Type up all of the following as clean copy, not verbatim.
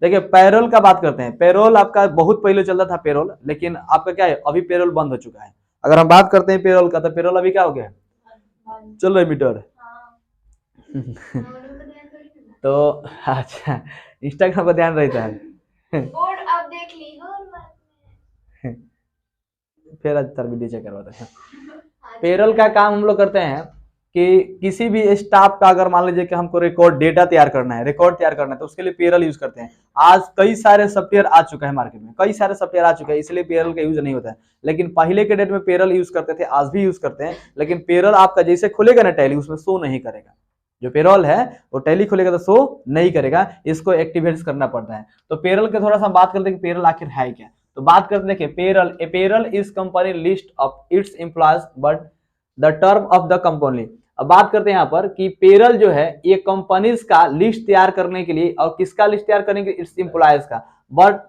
देखिए पेरोल का बात करते हैं। पेरोल आपका बहुत पहले चलता था पेरोल, लेकिन आपका क्या है अभी पेरोल बंद हो चुका है। अगर हम बात करते हैं पेरोल का, तो पेरोल अभी क्या हो गया है, चल रहा है मीटर। तो अच्छा, इंस्टाग्राम पर ध्यान रहता है। बोर्ड अब देख ली फिर आज तार वीडियो चेक करवाते हैं। पेरोल का काम हम लोग करते हैं कि किसी भी स्टाफ का अगर मान लीजिए कि हमको रिकॉर्ड डेटा तैयार करना है, रिकॉर्ड तैयार करना है, तो उसके लिए पेरोल यूज करते हैं। आज कई सारे सॉफ्टवेयर आ चुका है मार्केट में, कई सारे सॉफ्टवेयर आ चुके हैं, इसलिए पेरोल का यूज नहीं होता है। लेकिन पहले के डेट में पेरोल यूज करते थे, आज भी यूज करते हैं, लेकिन पेरोल आपका जैसे खुलेगा ना टैली, उसमें शो नहीं करेगा। जो पेरोल है वो टैली खुलेगा तो शो नहीं करेगा, इसको एक्टिवेट करना पड़ता है। तो पेरोल के थोड़ा सा बात करते हैं कि पेरोल आखिर है क्या। तो बात करते हैं देखिए, payroll, A payroll is company list of its employees but the term of the company. अब बात करते हैं यहाँ पर कि पेरोल जो है ये कंपनीज का लिस्ट तैयार करने के लिए, और किसका लिस्ट तैयार करने के लिए, इट्स एम्प्लॉयज का। But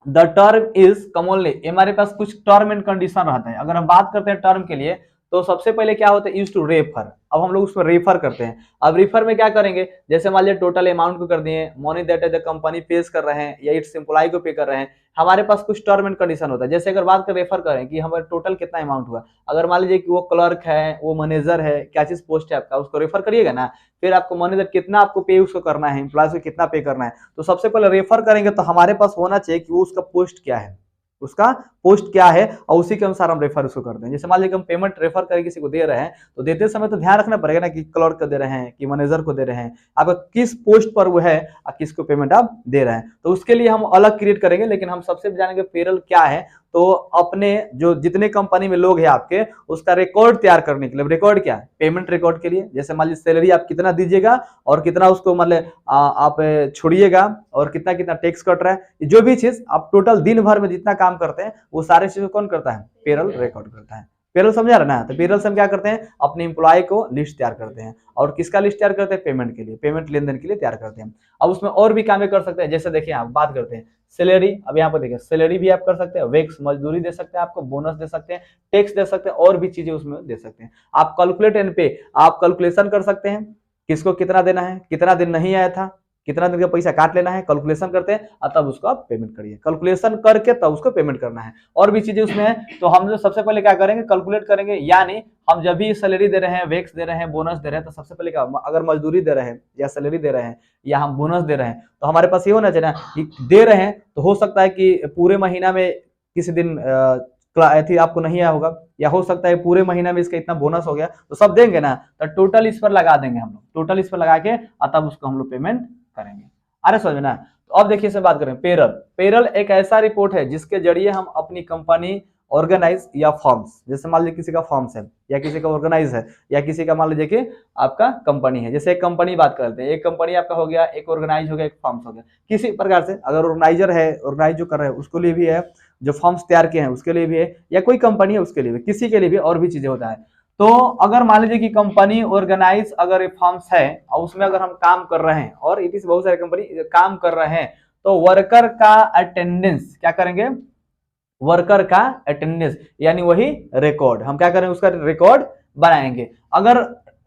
the term is commonly, हमारे पास कुछ टर्म एंड कंडीशन रहता है। अगर हम बात करते हैं टर्म के लिए, तो सबसे पहले क्या होता है, यूज टू रेफर। अब हम लोग उसमें रेफर करते हैं। अब रेफर में क्या करेंगे, जैसे मान लीजिए टोटल अमाउंट को कर दिए, money that the company page कर रहे हैं या इट्स एम्प्लॉय को पे कर रहे हैं, हमारे पास कुछ टर्म एंड कंडीशन होता है। जैसे अगर बात कर रेफर करें कि हमारे टोटल कितना अमाउंट हुआ, अगर मान लीजिए कि वो क्लर्क है, वो मैनेजर है, क्या चीज पोस्ट है आपका, उसको रेफर करिएगा ना। फिर आपको मैनेजर कितना आपको पे उसको करना है, एम्प्लॉय को कितना पे करना है, तो सबसे पहले रेफर करेंगे तो हमारे पास होना चाहिए कि वो उसका पोस्ट क्या है, उसका पोस्ट क्या है, और उसी के अनुसार हम रेफर उसको करते हैं। जैसे मान लीजिए हम पेमेंट रेफर करके किसी को दे रहे हैं, तो देते समय तो ध्यान रखना पड़ेगा ना कि क्लर्क को दे रहे हैं कि मैनेजर को दे रहे हैं, आपका किस पोस्ट पर वो है और किसको पेमेंट आप दे रहे हैं। तो उसके लिए हम अलग क्रिएट करेंगे, लेकिन हम सबसे जानेंगे पेरोल क्या है। तो अपने जो जितने कंपनी में लोग हैं आपके, उसका रिकॉर्ड तैयार करने के लिए, रिकॉर्ड क्या है, पेमेंट रिकॉर्ड के लिए। जैसे मान लीजिए सैलरी आप कितना दीजिएगा और कितना उसको मतलब आप छोड़िएगा, और कितना कितना टैक्स कट रहा है, जो भी चीज आप टोटल दिन भर में जितना काम करते हैं, वो सारे चीज कौन करता है, पेरोल रिकॉर्ड करता है। पेरोल समझा रहा ना। तो पेरोल से हम क्या करते हैं, अपने एम्प्लॉय को लिस्ट तैयार करते हैं। और किसका लिस्ट तैयार करते हैं, पेमेंट के लिए, पेमेंट लेन देन के लिए तैयार करते हैं। अब उसमें और भी काम कर सकते हैं। जैसे देखिए आप बात करते हैं सैलरी, अब यहाँ पर देखिए सैलरी भी आप कर सकते हैं, वेक्स मजदूरी दे सकते हैं, आपको बोनस दे सकते हैं, टैक्स दे सकते हैं, और भी चीजें उसमें दे सकते हैं। आप कैलकुलेट एंड पे, आप कैलकुलेशन कर सकते हैं, किसको कितना देना है, कितना दिन नहीं आया था, कितना दिन का पैसा काट लेना है, कैलकुलेशन करते हैं और तब उसको आप पेमेंट करिए। कैलकुलेशन करके तब उसको पेमेंट करना है। और भी चीजें उसमें है। तो हम जो सबसे पहले क्या करेंगे, कैलकुलेट करेंगे। यानी हम जब भी सैलरी दे रहे हैं, वेक्स दे रहे हैं, बोनस दे रहे हैं, तो सबसे पहले क्या, अगर मजदूरी दे रहे हैं या सैलरी दे रहे हैं या हम बोनस दे रहे हैं, तो हमारे पास ये होना चाहिए ना कि दे रहे हैं तो हो सकता है कि पूरे महीना में किसी दिन आपको नहीं आया होगा, या हो सकता है पूरे महीना में इसका इतना बोनस हो गया, तो सब देंगे ना, तो टोटल इस पर लगा देंगे हम लोग, टोटल इस पर लगा के तब उसको हम लोग पेमेंट करेंगे। अरे समझ में ना। तो अब देखिए इसे बात करें पेरोल। पेरोल एक ऐसा रिपोर्ट है जिसके जरिए हम अपनी कंपनी ऑर्गेनाइज या फॉर्म्स, जैसे मान लीजिए किसी का फॉर्म्स है या किसी का ऑर्गेनाइज है या किसी का मान लीजिए कि आपका कंपनी है। जैसे एक कंपनी बात करते हैं, एक कंपनी आपका हो गया, एक ऑर्गेनाइज हो गया, एक फॉर्म्स हो गया। किसी प्रकार से अगर ऑर्गेनाइजर है, ऑर्गेनाइज जो कर रहे हैं उसके लिए भी है, जो फॉर्म्स तैयार किए हैं उसके लिए भी है, या कोई कंपनी है उसके लिए भी, किसी के लिए भी और भी चीजें होता है। तो अगर मान लीजिए कि कंपनी ऑर्गेनाइज अगर फॉर्म्स है और उसमें अगर हम काम कर रहे हैं, और इट इज बहुत सारे कंपनी काम कर रहे हैं, तो वर्कर का अटेंडेंस क्या करेंगे, वर्कर का अटेंडेंस यानी वही रिकॉर्ड हम क्या करेंगे, उसका रिकॉर्ड बनाएंगे। अगर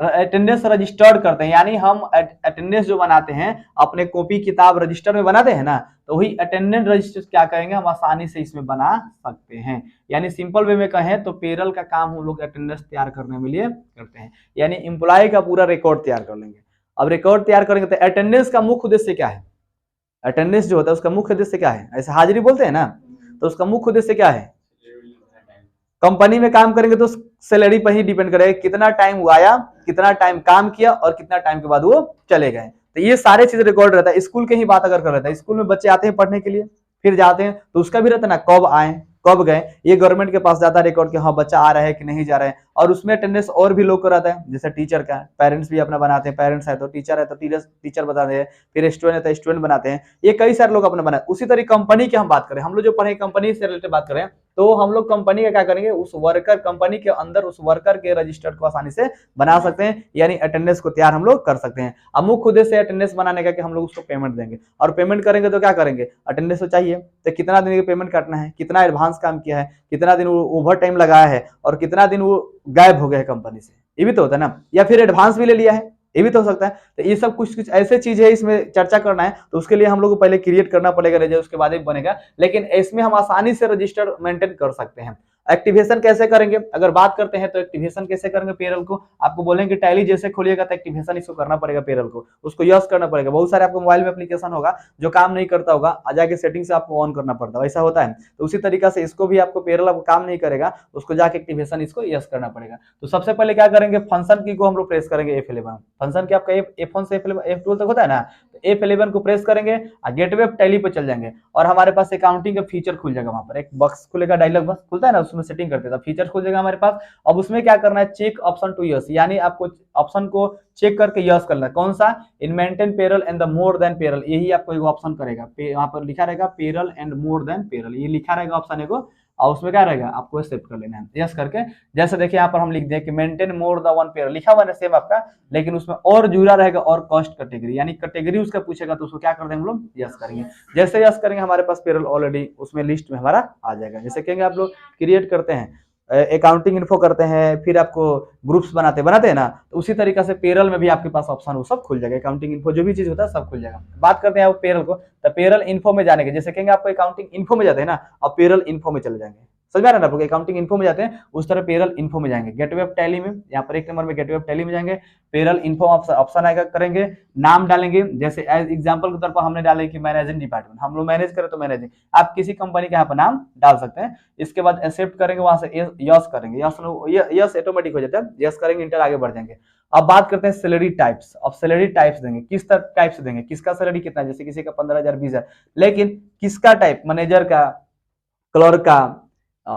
अटेंडेंस रजिस्टर्ड करते हैं, यानी हम अटेंडेंस जो बनाते हैं अपने कॉपी किताब रजिस्टर में बनाते हैं ना, तो वही अटेंडेंस रजिस्टर क्या करेंगे, हम आसानी से इसमें बना सकते हैं। यानी सिंपल वे में कहें तो पेरोल का काम हम लोग अटेंडेंस तैयार करने में लिए करते हैं, यानी एम्प्लॉय का पूरा रिकॉर्ड तैयार कर लेंगे। अब रिकॉर्ड तैयार करेंगे तो अटेंडेंस का मुख्य उद्देश्य क्या है, अटेंडेंस जो होता है उसका मुख्य उद्देश्य क्या है, ऐसे हाजिरी बोलते हैं ना, तो उसका मुख्य उद्देश्य क्या है, कंपनी में काम करेंगे तो सैलरी पर ही डिपेंड करेगा कितना टाइम वो आया, कितना टाइम काम किया और कितना टाइम के बाद वो चले गए। तो ये सारे चीज रिकॉर्ड रहता है। स्कूल के ही बात अगर कर रहता है, स्कूल में बच्चे आते हैं पढ़ने के लिए, फिर जाते हैं तो उसका भी रहता है ना, कब आए कब गए, ये गवर्नमेंट के पास जाता है रिकॉर्ड कि हाँ बच्चा आ रहा है कि नहीं जा रहा है। और उसमें अटेंडेंस और भी लोग को रहता है, जैसे टीचर का, पेरेंट्स भी अपना बनाते हैं, पेरेंट्स है तो टीचर बताते हैं, फिर स्टूडेंट है तो स्टूडेंट बनाते हैं, ये कई सारे लोग अपने बनाते हैं। उसी तरह कंपनी की हम बात करें, हम लोग जो पढ़े कंपनी से रिलेटेड बात करें, तो हम लोग कंपनी का क्या करेंगे, उस वर्कर कंपनी के अंदर उस वर्कर के रजिस्टर्ड को आसानी से बना सकते हैं, यानी अटेंडेंस को तैयार हम लोग कर सकते हैं। अब मुख्य उद्देश्य अटेंडेंस बनाने का कि हम लोग उसको पेमेंट देंगे, और पेमेंट करेंगे तो क्या करेंगे, अटेंडेंस तो चाहिए, तो कितना दिन की पेमेंट काटना है, कितना एडवांस काम किया है, कितना दिन वो ओवर टाइम लगाया है, और कितना दिन वो गायब हो गया है कंपनी से, ये भी तो होता है ना। या फिर एडवांस भी ले लिया है, ये भी तो हो सकता है। तो ये सब कुछ कुछ ऐसे चीज है, इसमें चर्चा करना है तो उसके लिए हम लोग को पहले क्रिएट करना पड़ेगा रजिस्टर, उसके बाद ही बनेगा। लेकिन इसमें हम आसानी से रजिस्टर मेंटेन कर सकते हैं। एक्टिवेशन कैसे करेंगे, अगर बात करते हैं तो एक्टिवेशन कैसे करेंगे पेरोल को, आपको बोलेंगे टैली जैसे खोलिएगा तो एक्टिवेशन इसको करना पड़ेगा, पेरोल को उसको यस करना पड़ेगा। बहुत सारे आपको मोबाइल में एप्लीकेशन होगा जो काम नहीं करता होगा, आ जाके सेटिंग से आपको ऑन करना पड़ता है, ऐसा होता है। तो उसी तरीका से इसको भी आपको पेरोल आपको काम नहीं करेगा, उसको जाके एक्टिवेशन इसको यस करना पड़ेगा। तो सबसे पहले क्या करेंगे, फंक्शन की को हम लोग प्रेस करेंगे F11, फंक्शन की आपका F1 से F12 तक होता है ना, तो F11 को प्रेस करेंगे और गेटवे ऑफ टैली पे चल जाएंगे और हमारे पास अकाउंटिंग का फीचर खुल जाएगा। वहां पर एक बॉक्स खुलेगा, डायलॉग बॉक्स खुलता है ना, उसमें सेटिंग करते हैं तो फीचर खुल जाएगा हमारे पास। अब उसमें क्या करना है, चेक ऑप्शन टू यस, यानी आपको ऑप्शन को चेक करके यस करना है। कौन सा, इन maintain payroll and the more than payroll, यही आपको एक ऑप्शन करेगा, वहां पर लिखा रहेगा payroll and more than payroll, ये लिखा रहेगा ऑप्शन को, और उसमें क्या रहेगा आपको एक्सेप्ट कर लेना है यस करके। जैसे देखिए यहाँ पर हम लिख दें कि maintain more the one payroll, लिखा हुआ है सेम आपका, लेकिन उसमें और जुड़ा रहेगा और कॉस्ट कैटेगरी, यानी कैटेगरी उसका पूछेगा तो उसको क्या कर देंगे हम लोग, यस करेंगे। जैसे यस करेंगे हमारे पास पेरोल ऑलरेडी उसमें लिस्ट में हमारा आ जाएगा। जैसे कहेंगे आप लोग क्रिएट करते हैं, अकाउंटिंग इन्फो करते हैं, फिर आपको ग्रुप्स बनाते हैं ना, तो उसी तरीके से पेरोल में भी आपके पास ऑप्शन वो सब खुल जाएगा, अकाउंटिंग इन्फो जो भी चीज होता है सब खुल जाएगा। बात करते हैं पेरोल को, तो पेरोल इन्फो में जाने के, जैसे कहेंगे आपको अकाउंटिंग इन्फो में जाते हैं ना, अब पेरोल इन्फो में चले जाएंगे, समझ में आ रहा है ना, अकाउंटिंग इन्फो में जाते हैं उस तरह पेरोल इन्फो में जाएंगे। गेटवे ऑफ टैली में यहाँ पर 1 नंबर में गेटवे ऑफ टैली में जाएंगे, पेरोल इन्फो ऑप्शन आएगा, करेंगे नाम डालेंगे, जैसे एज एग्जांपल के तौर पर हमने डाले कि मैनेजिंग डिपार्टमेंट, हम लोग मैनेज करें तो मैनेजिंग, आप किसी कंपनी का यहाँ पर नाम डाल सकते हैं। इसके बाद एक्सेप्ट करेंगे, वहां से यस करेंगे, यस ऑटोमेटिक हो जाता है, यस करेंगे इंटर, आगे बढ़ जाएंगे। अब बात करते हैं सैलरी टाइप्स। अब सैलरी टाइप्स देंगे, किस टाइप से देंगे, किसका सैलरी कितना, जैसे किसी का 15,000 20,000, लेकिन किसका टाइप, मैनेजर का, क्लर्क का,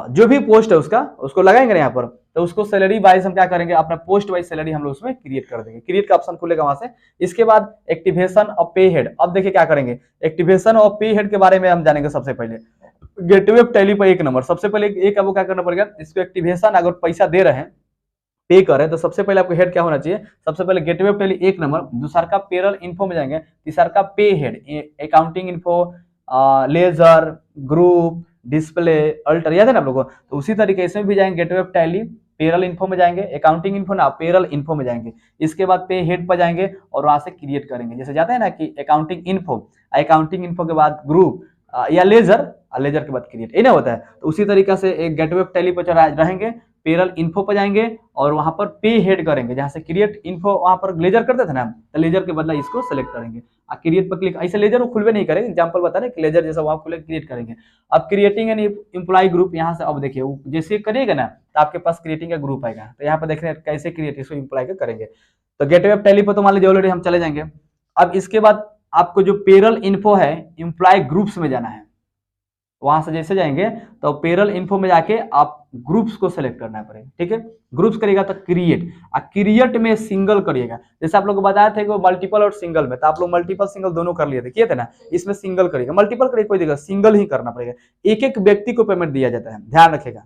जो भी पोस्ट है उसका, उसको लगाएंगे ना यहाँ पर, तो उसको सैलरी वाइज हम क्या करेंगे, अपना पोस्ट वाइज सैलरी हम लोग उसमें क्रिएट कर देंगे, क्रिएट का ऑप्शन खुलेगा वहां से। इसके बाद एक्टिवेशन ऑफ पे हेड, अब देखिए क्या करेंगे, एक्टिवेशन ऑफ पे हेड के बारे में हम जानेंगे। सबसे पहले गेटवे ऑफ टैली पर 1 नंबर, सबसे पहले एक आपको क्या करना पड़ेगा, इसको एक्टिवेशन अगर पैसा दे रहे हैं, पे करें, तो सबसे पहले आपको हेड क्या होना चाहिए, सबसे पहले गेटवे ऑफ टैली 1 नंबर, दूसरा का पेरोल इन्फो में जाएंगे, तीसरा का pay head, accounting info, ledger, group, display, alter, याद है ना आप लोगों को, तो उसी तरीके से भी जाएंगे gateway of tally, payroll info में जाएंगे, अकाउंटिंग इन्फो ना पेरोल इन्फो में जाएंगे, इसके बाद पे हेड पर जाएंगे और वहां से क्रिएट करेंगे। जैसे जाते हैं ना कि अकाउंटिंग इन्फो के बाद ग्रुप या लेजर, लेजर के बाद क्रिएट, ये ना होता है। तो उसी तरीके से एक गेटवे ऑफ टैली पर रहेंगे, पेरोल इन्फो पर जाएंगे और वहां पर पे हेड करेंगे, जहां से क्रिएट इन्फो, वहां पर लेजर करते थे ना, तो लेजर के बदला इसको सेलेक्ट करेंगे, क्रिएट पर क्लिक, ऐसे लेजर वो खुलवे नहीं करेंगे, एग्जांपल बता रहे लेजर जैसा वहां खुले क्रिएट करेंगे। अब क्रिएटिंग एन एम्प्लॉय ग्रुप, यहाँ से अब देखिए जैसे करिएगा ना तो आपके पास क्रिएटिंग का ग्रुप आएगा, तो यहाँ पर देख रहे हैं कैसे क्रिएट इसको एम्प्लॉय का करेंगे। तो गेटवे ऑफ टैली पर तो मान लीजिए ऑलरेडी हम चले जाएंगे। अब इसके बाद आपको जो पेरोल इन्फो है, एम्प्लॉय ग्रुप्स में जाना है, वहां से जैसे जाएंगे तो पेरोल इन्फो में जाके आप ग्रुप्स को सिलेक्ट करना पड़ेगा, ठीक है। ग्रुप्स करिएगा तो क्रिएट में सिंगल करिएगा, जैसे आप लोग को बताया था कि मल्टीपल और सिंगल में, तो आप लोग मल्टीपल सिंगल दोनों कर लिए थे, किए थे ना, इसमें सिंगल करिएगा, मल्टीपल करिए कोई दिक्कत, सिंगल ही करना पड़ेगा। एक एक व्यक्ति को पेमेंट दिया जाता है, ध्यान रखेगा,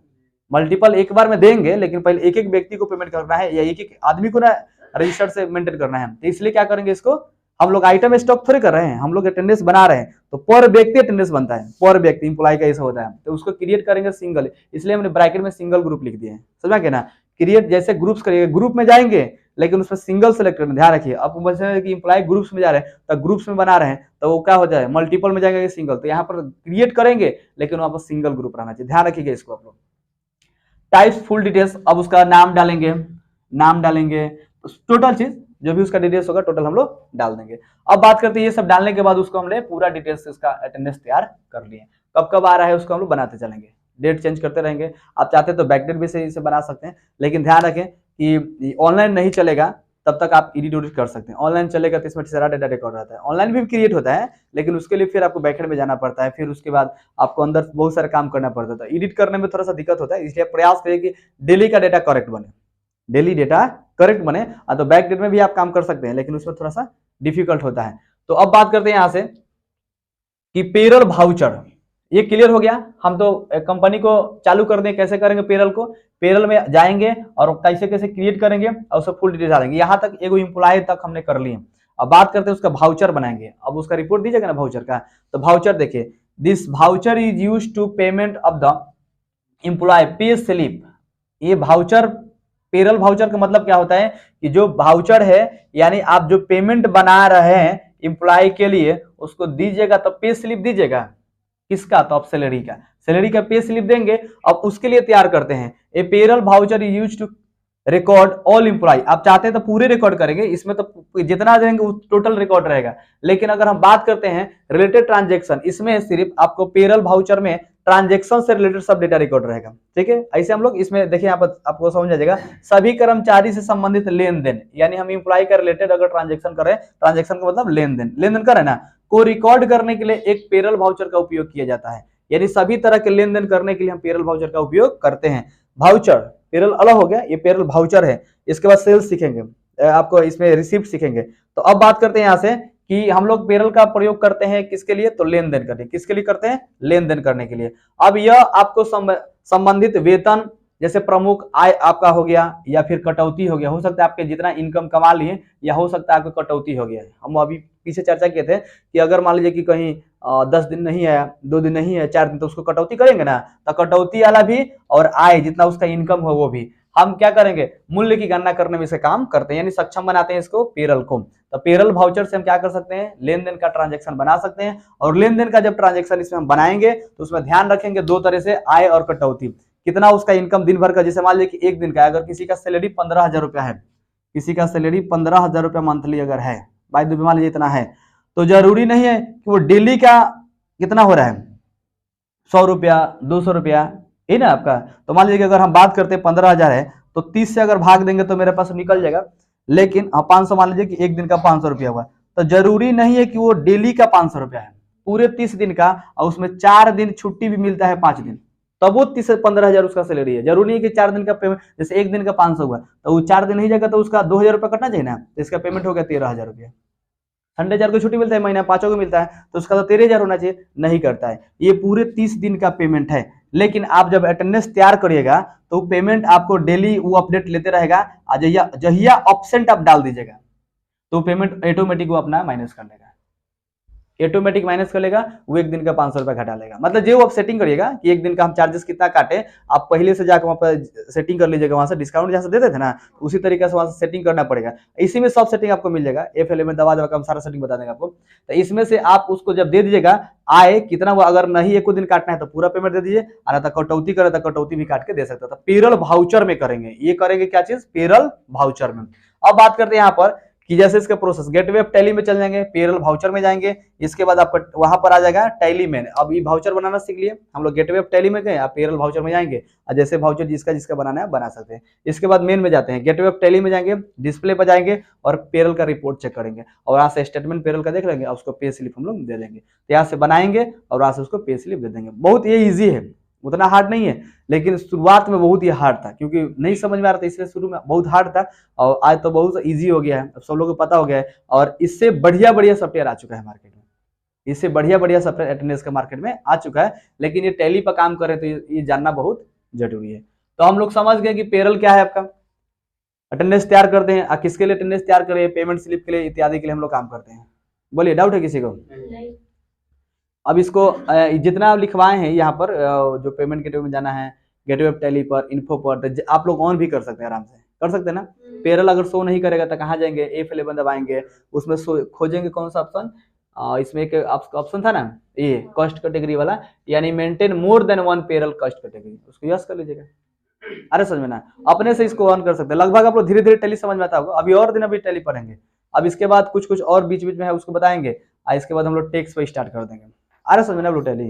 मल्टीपल एक बार में देंगे लेकिन पहले एक एक व्यक्ति को पेमेंट करना है, या एक एक आदमी को ना रजिस्टर से मेंटेन करना है। तो इसलिए क्या करेंगे, इसको हम लोग आइटम स्टॉक थोड़ी कर रहे हैं, हम लोग अटेंडेंस बना रहे हैं, तो पर व्यक्ति अटेंडेंस बनता है, पर व्यक्ति इंप्लॉय का ऐसा होता है, तो उसको क्रिएट करेंगे सिंगल, इसलिए हमने ब्रैकेट में सिंगल ग्रुप लिख दिए हैं, समझा के ना। क्रिएट जैसे ग्रुप्स करिएगा, ग्रुप में जाएंगे लेकिन उसमें सिंगल सेलेक्ट करना, ध्यान रखिए। अब कि इंप्लॉय ग्रुप्स में जा रहे हैं तो ग्रुप्स में बना रहे हैं, तो वो क्या हो जाए, मल्टीपल में जाएगा सिंगल, तो यहाँ पर क्रिएट करेंगे लेकिन वहां पर सिंगल ग्रुप रहना चाहिए, ध्यान रखिएगा इसको आप लोग। टाइप्स फुल डिटेल्स, अब उसका नाम डालेंगे, टोटल चीज जो भी उसका डिटेल्स होगा टोटल हम लोग डाल देंगे। अब बात करते हैं ये सब डालने के बाद उसको हमने पूरा डिटेल्स इसका अटेंडेंस तैयार कर लिए, कब कब आ रहा है उसको हम लोग बनाते चलेंगे, डेट चेंज करते रहेंगे। आप चाहते तो बैक डेट भी सही से बना सकते हैं, लेकिन ध्यान रखें कि ऑनलाइन नहीं चलेगा तब तक आप एडिट कर सकते हैं, ऑनलाइन चलेगा तो इसमें सारा डेटा रिकॉर्ड रहता है, ऑनलाइन भी क्रिएट होता है लेकिन उसके लिए फिर आपको बैकएंड में जाना पड़ता है, फिर उसके बाद आपको अंदर बहुत सारा काम करना पड़ता है, तो एडिट करने में थोड़ा सा दिक्कत होता है, इसलिए प्रयास करिए कि डेली का डेटा करेक्ट बने, डेली डेटा करेक्ट बने। तो बैक डेट में भी आप काम कर सकते हैं लेकिन उसमें थोड़ा सा डिफिकल्ट होता है। तो अब बात करते हैं यहां से कि पेरोल भाउचर, ये क्लियर हो गया। हम तो कंपनी को चालू कर दें, कैसे करेंगे पेरोल को, पेरोल में जाएंगे और कैसे कैसे क्रिएट करेंगे और उसको फुल डिटेल डालेंगे। यहां तक एगो एम्प्लॉय तक हमने कर लिए। अब बात करते हैं उसका भाउचर बनाएंगे, अब उसका रिपोर्ट दीजिएगा ना भाउचर का। तो भाउचर देखिए, this voucher is used to payment of the employee pay slip, ये भाउचर पेरोल वाउचर का मतलब क्या होता है कि जो वाउचर है यानी आप जो पेमेंट बना रहे हैं एम्प्लॉय के लिए उसको दीजिएगा, तो पे स्लिप दीजिएगा किसका, तो आप सैलरी का पे स्लिप देंगे। अब उसके लिए तैयार करते हैं a payroll voucher use to record all employ. आप चाहते हैं तो पूरे रिकॉर्ड करेंगे, इसमें तो जितना देंगे वो टोटल रिकॉर्ड रहेगा। लेकिन अगर हम बात करते हैं रिलेटेड ट्रांजेक्शन, इसमें सिर्फ आपको पेरोल वाउचर में ट्रांजेक्शन से रिलेटेड सब डेटा रिकॉर्ड रहेगा। ठीक है, ऐसे हम लोग इसमें देखिए यहाँ पर आपको समझ आ जाएगा सभी कर्मचारी से संबंधित लेन देन, यानी हम एम्प्लॉय का रिलेटेड अगर ट्रांजेक्शन करें, ट्रांजेक्शन का मतलब लेन देन करें ना, को रिकॉर्ड करने के लिए एक पेरोल वाउचर का उपयोग किया जाता है। यानी सभी तरह के लेन देन करने के लिए हम पेरोल वाउचर का उपयोग करते हैं। वाउचर पेरोल अलग हो गया, ये पेरोल वाउचर है। इसके बाद सेल्स सीखेंगे, आपको इसमें रिसिप्ट सीखेंगे। तो अब बात करते हैं यहाँ से कि हम लोग पेरोल का प्रयोग करते हैं किसके लिए, तो लेन देन करने। किसके लिए करते हैं, लेन देन करने के लिए। अब यह आपको संबंधित वेतन जैसे प्रमुख आय आपका हो गया या फिर कटौती हो गया, हो सकता है आपके जितना इनकम कमा लिए या हो सकता है आपको कटौती हो गया है। हम अभी पीछे चर्चा किए थे कि अगर मान लीजिए कि कहीं 10 दिन नहीं आया, 2 दिन नहीं है, 4 दिन, तो उसको कटौती करेंगे ना, तो कटौती वाला भी और आय जितना उसका इनकम हो वो भी हम क्या करेंगे, मूल्य की गणना करने में से काम करते हैं, यानी सक्षम बनाते हैं इसको पेरोल को। तो पेरोल वाउचर से हम क्या कर सकते हैं, लेन देन का ट्रांजेक्शन बना सकते हैं। और लेन देन का जब ट्रांजेक्शन इसमें हम बनाएंगे तो उसमें ध्यान रखेंगे 2 तरह से, आय और कटौती। कितना उसका इनकम दिन भर का, जैसे मान लीजिए कि एक दिन का, अगर किसी का सैलरी 15,000 रुपया है, किसी का सैलरी 15,000 रुपया मंथली अगर है, बाय द वे मान लीजिए इतना है, तो जरूरी नहीं है कि वो डेली का कितना हो रहा है, 100 रुपया 200 रुपया, है ना आपका। तो मान लीजिए अगर हम बात करते हैं 15,000 है तो 30 से अगर भाग देंगे तो मेरे पास निकल जाएगा। लेकिन 500 मान लीजिए कि एक दिन का 500 रुपया हुआ, तो जरूरी नहीं है कि वो डेली का 500 रुपया है, पूरे 30 दिन का, और उसमें 4 दिन छुट्टी भी मिलता है 5 दिन, तब वो 30 से 15,000 उसका सैलरी है। जरूरी नहीं कि 4 दिन का पेमेंट, जैसे एक दिन का 500 हुआ तो वो 4 दिन नहीं जाएगा तो उसका 2,000 रुपया कटना चाहिए ना, तो इसका पेमेंट हो गया 13,000 रुपया। संडे 4 को छुट्टी मिलता है, महीना 5 को मिलता है, तो उसका तो 13,000 होना चाहिए, नहीं करता है। ये पूरे 30 दिन का पेमेंट है। लेकिन आप जब अटेंडेंस तैयार करिएगा तो पेमेंट आपको डेली वो अपडेट लेते रहेगा, जहिया ऑब्सेंट आप डाल दीजिएगा तो पेमेंट ऑटोमेटिक वो अपना माइनस कर लेगा, ऑटोमेटिक माइनस कर लेगा, वो एक दिन का 500 रुपया घटा लेगा। मतलब जो आप सेटिंग करिएगा कि एक दिन का हम चार्जेस कितना काटे, आप पहले से जाकर वहाँ पर सेटिंग कर लीजिएगा, वहाँ से डिस्काउंट जहाँ से देते थे ना, उसी तरीके से वहाँ से सेटिंग करना पड़ेगा। इसी में सब सेटिंग आपको मिल जाएगा, F11 में दबा दबा हम सारा सेटिंग बता देंगे आपको। तो इसमें से आप उसको जब दे दीजिएगा आए कितना, वो अगर नहीं एक दिन काटना है तो पूरा पेमेंट दे दीजिए, और तो कटौती करे तो कटौती भी काट के दे सकता था। पेरोल वाउचर में करेंगे, ये करेंगे क्या चीज, पेरोल वाउचर में। अब बात करते हैं यहाँ पर कि जैसे इसका प्रोसेस गेटवे ऑफ टैली में चल जाएंगे, पेरोल वाउचर में जाएंगे, इसके बाद आपका वहां पर आ जाएगा टैली में। अब ये वाउचर बनाना सीख लिए हम लोग, गेटवे ऑफ टैली में गए, आप पेरोल वाउचर में जाएंगे, और जैसे वाउचर जिसका जिसका बनाना है बना सकते हैं। इसके बाद मेन में जाते हैं, गेटवे ऑफ टैली में जाएंगे, डिस्प्ले पर जाएंगे और पेरोल का रिपोर्ट चेक करेंगे, और वहां से स्टेटमेंट पेरोल का देख लेंगे और उसको पे स्लिप हम लोग दे देंगे। तो यहाँ से बनाएंगे और वहां से उसको पे स्लिप दे देंगे। बहुत ये ईजी है, उतना हार्ड नहीं है, लेकिन शुरुआत में बहुत ही हार्ड था क्योंकि नहीं समझ में आ रहा था, इसलिए शुरू में बहुत हार्ड था, और आज तो बहुत इजी हो गया है, अब सब लोगों को पता हो गया है। और इससे बढ़िया बढ़िया सॉफ्टवेयर आ चुका है मार्केट में, इससे बढ़िया बढ़िया सॉफ्टवेयर अटेंडेंस का मार्केट में आ चुका है, लेकिन ये टैली पर काम करे तो ये जानना बहुत जरूरी है। तो हम लोग समझ गए कि पेरोल क्या है आपका, अटेंडेंस तैयार करते हैं, किसके लिए अटेंडेंस तैयार करें, पेमेंट स्लिप के लिए इत्यादि के लिए हम लोग काम करते हैं। बोलिए, डाउट है किसी को? अब इसको जितना लिखवाए हैं यहाँ पर, जो पेमेंट गेटवे में जाना है, गेटवे ऑफ टैली पर, इन्फो पर, तो आप लोग ऑन भी कर सकते हैं, आराम से कर सकते हैं ना। पेरोल अगर शो नहीं करेगा तो कहाँ जाएंगे, F11 दबाएंगे, उसमें खोजेंगे कौन सा ऑप्शन, इसमें एक ऑप्शन था ना, ये कॉस्ट कैटेगरी वाला, यानी maintain more than 1 payroll cost category, उसको यस कर लीजिएगा। अरे समझ में ना, अपने से इसको ऑन कर सकते हैं। लगभग आप लोग धीरे धीरे टैली समझ में आता होगा। अभी और दिन अभी टैली पढ़ेंगे, अब इसके बाद कुछ कुछ और बीच बीच में है उसको बताएंगे, इसके बाद हम लोग टेक्स्ट पे स्टार्ट कर देंगे। अरे समझ में ना टैली।